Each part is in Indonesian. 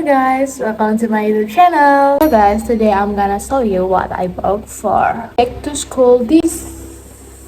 guys, welcome to my YouTube channel. So guys, today I'm gonna show you what I bought for back to school this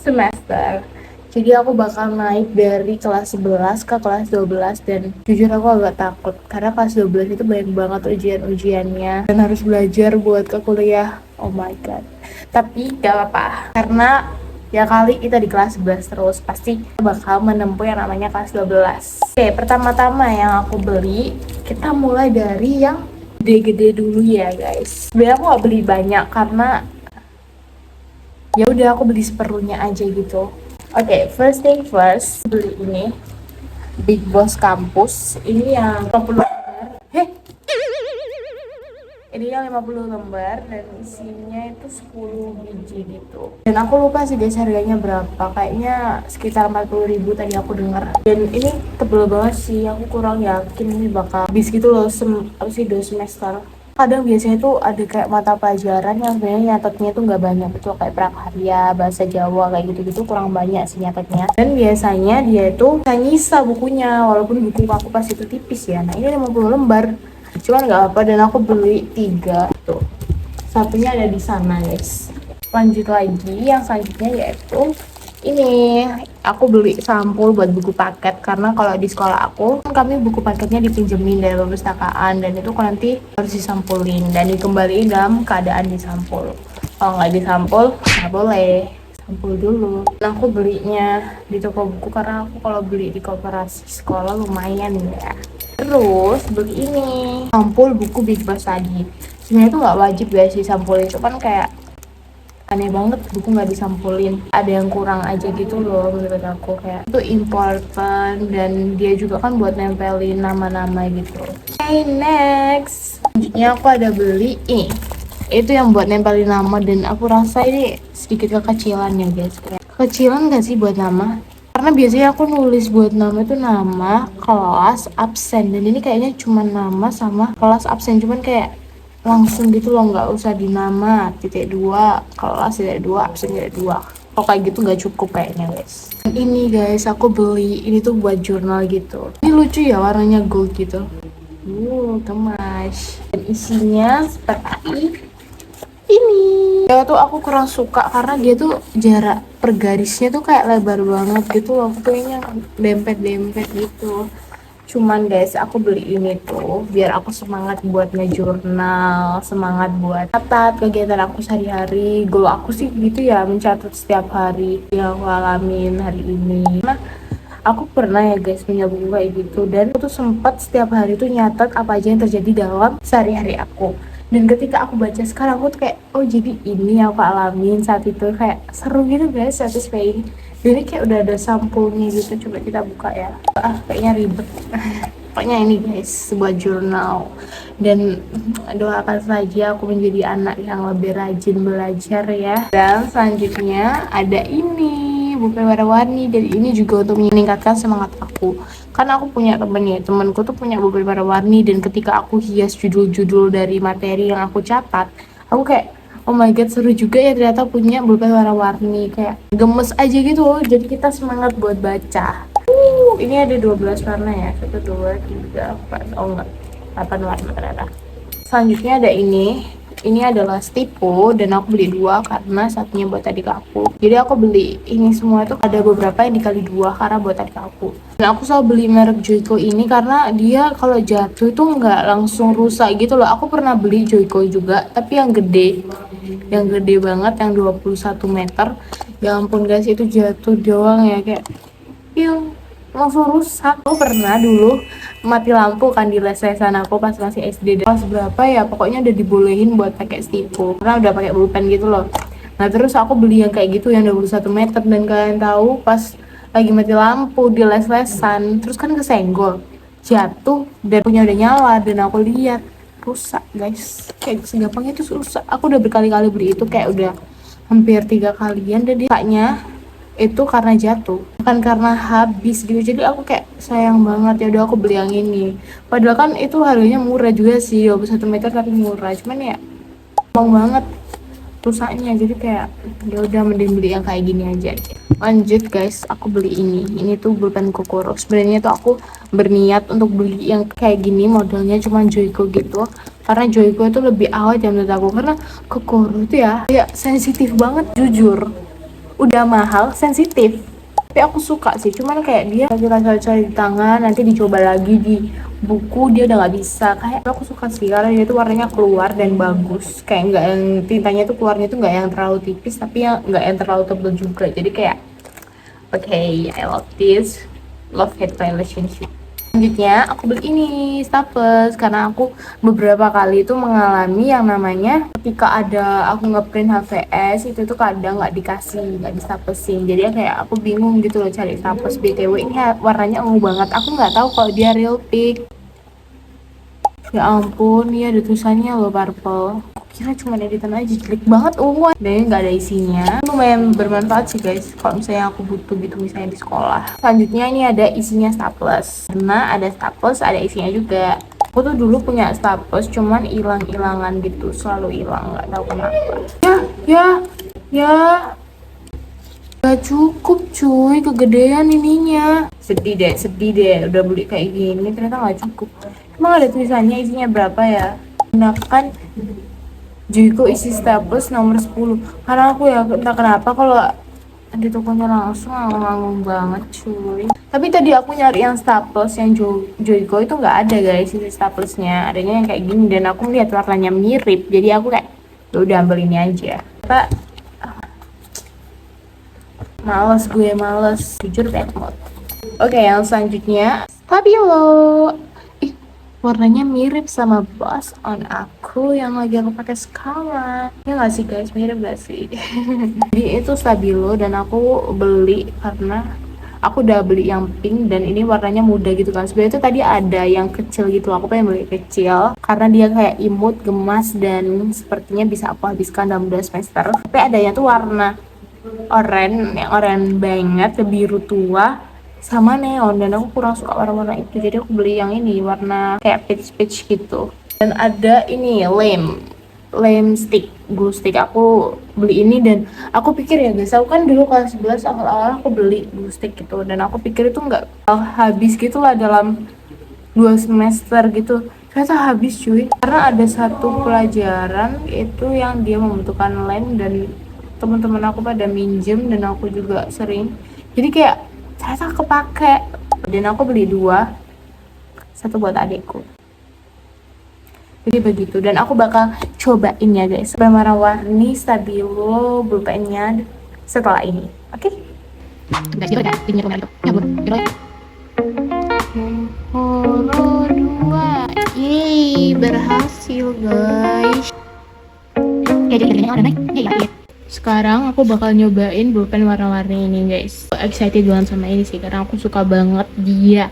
semester. Jadi aku bakal naik dari kelas 11 ke kelas 12 dan jujur aku agak takut karena kelas 12 itu banyak banget ujian-ujiannya dan harus belajar buat ke kuliah. Oh my god. Tapi gak apa-apa karena ya kali kita di kelas 11 terus pasti bakal menempuh yang namanya kelas 12. Oke, pertama-tama yang aku beli, kita mulai dari yang gede-gede dulu ya guys. Sebenarnya aku gak beli banyak karena ya udah aku beli seperlunya aja gitu. Oke, first thing first, beli ini Big Boss Campus. Ini yang 50 lembar. Ini yang 50 lembar dan isinya itu 10 biji gitu. Dan aku lupa sih guys harganya berapa. Kayaknya sekitar 40.000 tadi aku dengar. Dan ini tebel banget sih. Aku kurang yakin ini bakal habis gitu loh 2 semester. Kadang biasanya tuh ada kayak mata pelajaran yang sebenarnya nyatetnya tuh nggak banyak, itu kayak prakarya, bahasa Jawa kayak gitu-gitu kurang banyak sih nyatetnya. Dan biasanya dia itu nyisa bukunya, walaupun buku aku pas itu tipis ya. Nah ini 50 lembar, cuman nggak apa dan aku beli 3 tuh. Satunya ada di sana guys. Lanjut lagi, yang selanjutnya yaitu ini aku beli sampul buat buku paket karena kalau di sekolah aku kami buku paketnya dipinjemin dari perpustakaan dan itu kan nanti harus disampulin dan dikembaliin dalam keadaan disampul. Kalau nggak disampul nggak boleh, sampul dulu. Nah aku belinya di toko buku karena aku kalau beli di koperasi sekolah lumayan ya. Terus beli ini sampul buku Big Boss tadi. Sebenarnya itu nggak wajib guys disampulin, cuman kayak aneh banget buku nggak disampulin, ada yang kurang aja gitu loh menurut aku. Kayak itu important dan dia juga kan buat nempelin nama-nama gitu. Okay, next selanjutnya aku ada beli ini, itu yang buat nempelin nama dan aku rasa ini sedikit kekecilan ya guys. Kayak kekecilan gak sih buat nama? Karena biasanya aku nulis buat nama itu nama, kelas, absen, dan ini kayaknya cuma nama sama kelas absen, cuman kayak langsung gitu loh, nggak usah di nama .2 kelas .2 absen .2. Kalau kayak gitu nggak cukup kayaknya guys. Dan ini guys aku beli ini tuh buat jurnal gitu. Ini lucu ya, warnanya gold gitu. Gemas. Dan isinya seperti ini. Ya tuh aku kurang suka karena dia tuh jarak per garisnya tuh kayak lebar banget gitu loh. Aku pengennya dempet-dempet gitu. Cuman guys aku beli ini tuh biar aku semangat buat ngejurnal, semangat buat catat kegiatan aku sehari-hari. Goal aku sih gitu ya, mencatat setiap hari yang aku alamin hari ini. Nah aku pernah ya guys punya buku kayak gitu dan aku tuh sempat setiap hari tuh nyatat apa aja yang terjadi dalam sehari-hari aku. Dan ketika aku baca sekarang aku tuh kayak oh jadi ini yang aku alamin saat itu, kayak seru gitu guys, satisfying. Jadi kayak udah ada sampulnya gitu, coba kita buka ya. Kayaknya ribet. Pokoknya ini guys sebuah jurnal dan doakan saja aku menjadi anak yang lebih rajin belajar ya. Dan selanjutnya ada ini buku warna-warni dan ini juga untuk meningkatkan semangat aku karena aku punya temenku tuh punya buku warna-warni dan ketika aku hias judul-judul dari materi yang aku catat aku kayak oh my god seru juga ya ternyata punya buku warna-warni, kayak gemes aja gitu loh, jadi kita semangat buat baca. Ini ada 12 warna ya, 1, 2, 3, 4, oh enggak 8 warna ternyata. Selanjutnya ada ini adalah stipo dan aku beli 2 karena satunya buat adik aku. Jadi aku beli ini semua itu ada beberapa yang dikali 2 karena buat adik aku. Dan aku selalu beli merek Joico ini karena dia kalau jatuh itu nggak langsung rusak gitu loh. Aku pernah beli Joico juga tapi yang gede banget yang 21 meter. Ya ampun guys itu jatuh doang ya kayak langsung rusak. Aku pernah dulu mati lampu kan di les-lesan aku pas masih SD, kelas berapa ya pokoknya udah dibolehin buat pakai stipo karena udah pakai pulpen gitu loh. Nah terus aku beli yang kayak gitu yang 21 meter dan kalian tahu pas lagi mati lampu di les-lesan terus kan kesenggol jatuh dan punya udah nyala dan aku lihat rusak guys, kayak segampang itu rusak. Aku udah berkali-kali beli itu, kayak udah hampir 3 kalian dan dia itu karena jatuh bukan karena habis gitu. Jadi aku kayak sayang banget, ya udah aku beli yang ini padahal kan itu harganya murah juga sih 21 meter tapi murah, cuman ya ngomong banget tusanya, jadi kayak ya udah mending beli yang kayak gini aja. Lanjut guys, aku beli ini tuh pulpen Kokoro. Sebenarnya tuh aku berniat untuk beli yang kayak gini, modelnya cuma Joico gitu, karena Joico itu lebih awet ya menurut aku, karena Kokoro tuh ya sensitif banget jujur, udah mahal sensitif. Tapi aku suka sih, cuman kayak dia kita coba-coba di tangan, nanti dicoba lagi di buku dia udah nggak bisa. Kayak aku suka sih karena dia tuh warnanya keluar dan bagus, kayak nggak yang tintanya tuh keluarnya tuh nggak yang terlalu tipis tapi yang nggak yang terlalu tebel juga, jadi kayak okay, I love this, love hate relationship. Selanjutnya aku beli ini staples karena aku beberapa kali itu mengalami yang namanya ketika ada aku ngeprint HVS itu tuh kadang nggak dikasih, nggak distaplesin, jadi ya kayak aku bingung gitu loh cari staples. BTW ini warnanya ungu banget, aku nggak tahu kalau dia real pink. Ya ampun, ya ada tulisannya loh purple. Kira cuma editan aja, jelek banget ungu dan nggak ada isinya. Lumayan bermanfaat sih guys kalau misalnya aku butuh gitu misalnya di sekolah. Selanjutnya ini ada isinya staples, karena ada staples ada isinya juga. Aku tuh dulu punya staples cuman hilang-hilangan gitu, selalu hilang, nggak tahu kenapa. Ya gak cukup cuy, kegedean ininya. Sedih deh udah beli kayak gini ternyata nggak cukup. Emang ada tulisannya isinya berapa ya? Gunakan Joico isi staples nomor 10. Karena aku ya entah kenapa kalau di tokonya langsung nganggung banget cuy. Tapi tadi aku nyari yang staples yang Joico itu nggak ada guys isi staplesnya. Adanya yang kayak gini dan aku lihat warnanya mirip. Jadi aku kayak ya udah ambil ini aja. Pak, males jujur bad mood. Oke, yang selanjutnya Stabilo. Warnanya mirip sama blush on aku yang lagi aku pakai sekarang. Ya nggak sih guys, mirip gak sih? Jadi itu Stabilo dan aku beli karena aku udah beli yang pink dan ini warnanya muda gitu kan. Sebenarnya itu tadi ada yang kecil gitu, aku pengen beli kecil karena dia kayak imut, gemas dan sepertinya bisa aku habiskan dalam 2 semester. Tapi ada yang tuh warna oranye, yang oranye banget, biru tua sama neon dan aku kurang suka warna-warna itu, jadi aku beli yang ini warna kayak peach gitu. Dan ada ini lem stick, glue stick, aku beli ini dan aku pikir ya guys, aku kan dulu kelas 11 awal-awal aku beli glue stick gitu dan aku pikir itu nggak habis gitu lah dalam 2 semester gitu, ternyata habis cuy, karena ada satu pelajaran itu yang dia membutuhkan lem dan teman-teman aku pada minjem dan aku juga sering, jadi kayak ternyata kepake dan aku beli 2, satu buat adikku. Jadi begitu, dan aku bakal cobain ya guys warna-warni Stabilo pulpennya setelah ini. Oke? Horo 2. Yeay, berhasil guys. Sekarang aku bakal nyobain pulpen warna-warni ini guys. Aku excited banget sama ini sih karena aku suka banget dia.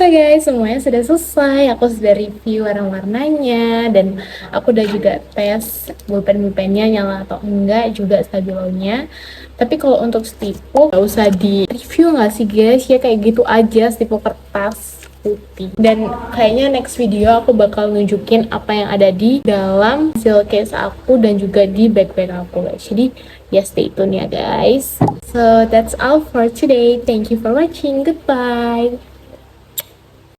Oke guys, semuanya sudah selesai. Aku sudah review warna-warnanya dan aku udah juga tes pulpen-pulpennya nyala atau enggak, juga stabilonya. Tapi kalau untuk stipo gak usah di review nggak sih guys, ya kayak gitu aja stipo kertas putih. Dan kayaknya next video aku bakal nunjukin apa yang ada di dalam seal case aku dan juga di backpack aku guys. Jadi ya stay tune ya guys. So that's all for today. Thank you for watching. Goodbye.